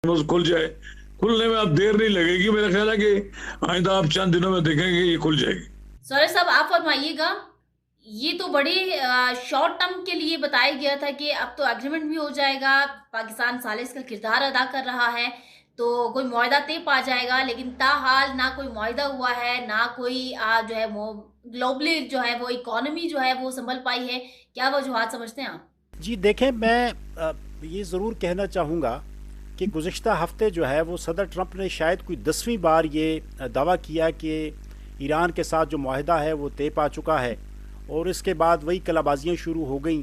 کھل جائے. کھلنے میں اب دیر نہیں لگے گی، میرا خیال ہے کہ آئندہ آپ چند دنوں میں دیکھیں گے یہ کھل جائے گی. سورج صاحب آپ فرمائیے گا، یہ تو بڑے شارٹ ٹرم کے لیے بتایا گیا تھا کہ اب تو ایگریمنٹ بھی ہو جائے گا، پاکستان ثالث کا کردار ادا کر رہا ہے تو کوئی معاہدہ طے پا جائے گا، لیکن تاحال نہ کوئی معاہدہ ہوا ہے، نہ کوئی جو ہے وہ گلوبلی جو ہے وہ اکانومی جو ہے وہ سنبھل پائی ہے. کیا وجوہات سمجھتے ہیں آپ؟ جی دیکھیں، میں یہ ضرور کہنا چاہوں گا کہ گزشتہ ہفتے جو ہے وہ صدر ٹرمپ نے شاید کوئی 10ویں بار یہ دعویٰ کیا کہ ایران کے ساتھ جو معاہدہ ہے وہ طے پا چکا ہے، اور اس کے بعد وہی کلا بازیاں شروع ہو گئیں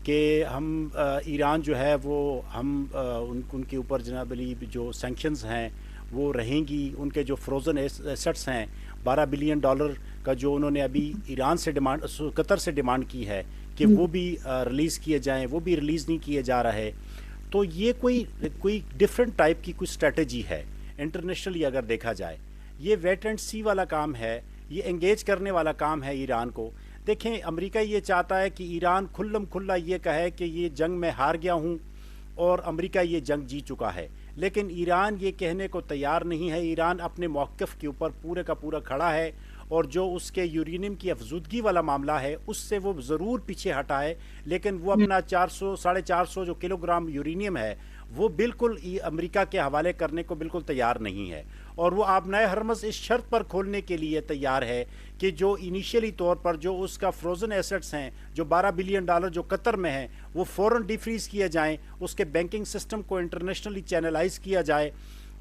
کہ ہم ایران جو ہے وہ ہم ان کے اوپر جناب علی جو سینکشنز ہیں وہ رہیں گی. ان کے جو فروزن ایسٹس ہیں $12 بلین کا جو انہوں نے ابھی ایران سے قطر سے ڈیمانڈ کی ہے کہ وہ بھی ریلیز کیے جائیں، وہ بھی ریلیز نہیں کیے جا رہے. تو یہ کوئی ڈفرینٹ ٹائپ کی کوئی اسٹریٹجی ہے انٹرنیشنلی اگر دیکھا جائے. یہ ویٹ اینڈ سی والا کام ہے، یہ انگیج کرنے والا کام ہے ایران کو. دیکھیں، امریکہ یہ چاہتا ہے کہ ایران کھلم کھلا یہ کہے کہ یہ جنگ میں ہار گیا ہوں اور امریکہ یہ جنگ جیت چکا ہے، لیکن ایران یہ کہنے کو تیار نہیں ہے. ایران اپنے موقف کے اوپر پورے کا پورا کھڑا ہے، اور جو اس کے یورینیم کی افزودگی والا معاملہ ہے اس سے وہ ضرور پیچھے ہٹا ہے، لیکن وہ اپنا 400-450 جو کلو گرام یورینیم ہے وہ بالکل امریکہ کے حوالے کرنے کو بالکل تیار نہیں ہے. اور وہ آبنائے ہرمز اس شرط پر کھولنے کے لیے تیار ہے کہ جو انیشیلی طور پر جو اس کا فروزن ایسٹس ہیں جو $12 بلین جو قطر میں ہیں وہ فوراً ڈیفریز کیے جائیں، اس کے بینکنگ سسٹم کو انٹرنیشنلی چینلائز کیا جائے،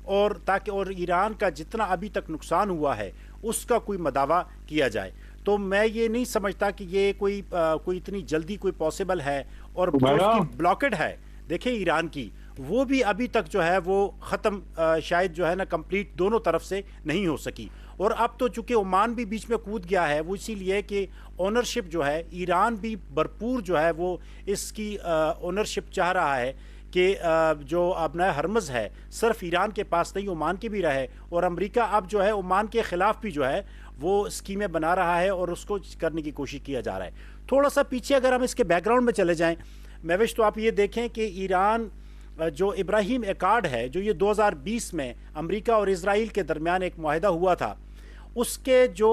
اور تاکہ اور ایران کا جتنا ابھی تک نقصان ہوا ہے اس کا کوئی مداوع کیا جائے. تو میں یہ نہیں سمجھتا کہ یہ کوئی اتنی جلدی کوئی پاسبل ہے. اور جو اس کی بلاکڈ ہے دیکھیں ایران کی، وہ بھی ابھی تک جو ہے وہ ختم شاید جو ہے نا کمپلیٹ دونوں طرف سے نہیں ہو سکی. اور اب تو چونکہ عمان بھی بیچ میں کود گیا ہے، وہ اسی لیے کہ اونرشپ جو ہے ایران بھی بھرپور جو ہے وہ اس کی اونرشپ چاہ رہا ہے کہ جو آبنائے ہرمز ہے صرف ایران کے پاس نہیں، عمان کے بھی رہے. اور امریکہ اب جو ہے عمان کے خلاف بھی جو ہے وہ اسکیمیں بنا رہا ہے اور اس کو کرنے کی کوشش کیا جا رہا ہے. تھوڑا سا پیچھے اگر ہم اس کے بیک گراؤنڈ میں چلے جائیں مہوش، تو آپ یہ دیکھیں کہ ایران جو ابراہیم ایکارڈ ہے جو یہ 2020 میں امریکہ اور اسرائیل کے درمیان ایک معاہدہ ہوا تھا، اس کے جو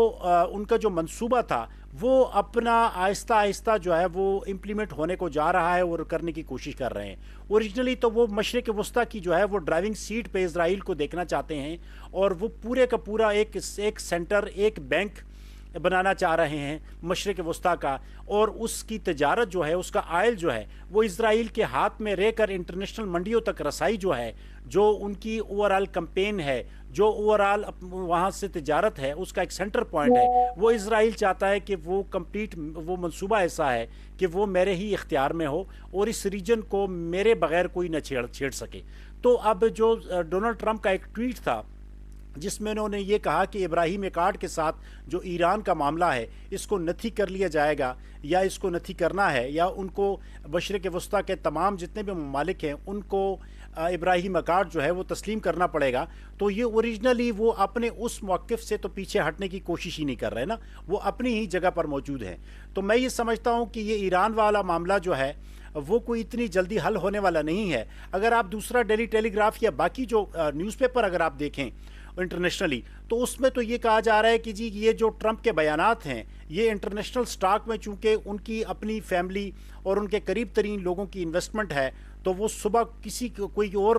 ان کا جو منصوبہ تھا وہ اپنا آہستہ آہستہ جو ہے وہ امپلیمنٹ ہونے کو جا رہا ہے اور کرنے کی کوشش کر رہے ہیں. اوریجنلی تو وہ مشرق وسطیٰ کی جو ہے وہ ڈرائیونگ سیٹ پہ اسرائیل کو دیکھنا چاہتے ہیں، اور وہ پورے کا پورا ایک سینٹر، ایک بینک بنانا چاہ رہے ہیں مشرق وسطیٰ کا. اور اس کی تجارت جو ہے، اس کا آئل جو ہے وہ اسرائیل کے ہاتھ میں رہ کر انٹرنیشنل منڈیوں تک رسائی جو ہے، جو ان کی اوورآل کمپین ہے، جو اوورآل وہاں سے تجارت ہے، اس کا ایک سینٹر پوائنٹ ہے، وہ اسرائیل چاہتا ہے کہ وہ کمپلیٹ وہ منصوبہ ایسا ہے کہ وہ میرے ہی اختیار میں ہو اور اس ریجن کو میرے بغیر کوئی نہ چھیڑ سکے. تو اب جو ڈونلڈ ٹرمپ کا ایک ٹویٹ تھا جس میں انہوں نے یہ کہا کہ ابراہیم ایکارڈ کے ساتھ جو ایران کا معاملہ ہے اس کو نتھی کر لیا جائے گا، یا اس کو نتھی کرنا ہے، یا ان کو مشرق وسطیٰ کے تمام جتنے بھی ممالک ہیں ان کو ابراہیم ایکارڈ جو ہے وہ تسلیم کرنا پڑے گا. تو یہ اوریجنلی وہ اپنے اس موقف سے تو پیچھے ہٹنے کی کوشش ہی نہیں کر رہے نا، وہ اپنی ہی جگہ پر موجود ہیں. تو میں یہ سمجھتا ہوں کہ یہ ایران والا معاملہ جو ہے وہ کوئی اتنی جلدی حل ہونے والا نہیں ہے. اگر آپ دوسرا ڈیلی ٹیلی گراف یا باقی جو نیوز پیپر اگر آپ دیکھیں انٹرنیشنلی، تو اس میں تو یہ کہا جا رہا ہے کہ جی یہ جو ٹرمپ کے بیانات ہیں یہ انٹرنیشنل سٹاک میں چونکہ ان کی اپنی فیملی اور ان کے قریب ترین لوگوں کی انویسٹمنٹ ہے، تو وہ صبح کسی کوئی اور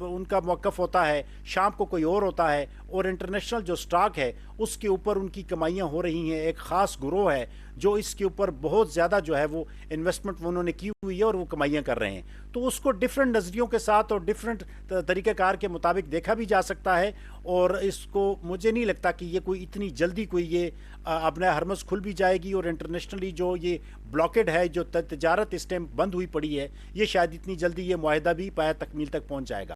ان کا موقف ہوتا ہے، شام کو کوئی اور ہوتا ہے، اور انٹرنیشنل جو سٹاک ہے اس کے اوپر ان کی کمائیاں ہو رہی ہیں. ایک خاص گروہ ہے جو اس کے اوپر بہت زیادہ جو ہے وہ انویسٹمنٹ انہوں نے کی ہوئی ہے اور وہ کمائیاں کر رہے ہیں. تو اس کو ڈیفرنٹ نظریوں کے ساتھ اور ڈیفرنٹ طریقہ کار کے مطابق دیکھا بھی جا سکتا ہے، اور اس کو مجھے نہیں لگتا کہ یہ کوئی اتنی جلدی کوئی یہ اپنا ہرمز کھل بھی جائے گی. اور انٹرنیشنلی جو یہ بلاکڈ ہے، جو تجارت اس ٹائم بند ہوئی پڑی ہے، یہ شاید اتنی جلدی یہ معاہدہ بھی پایا تکمیل تک پہنچ جائے گا.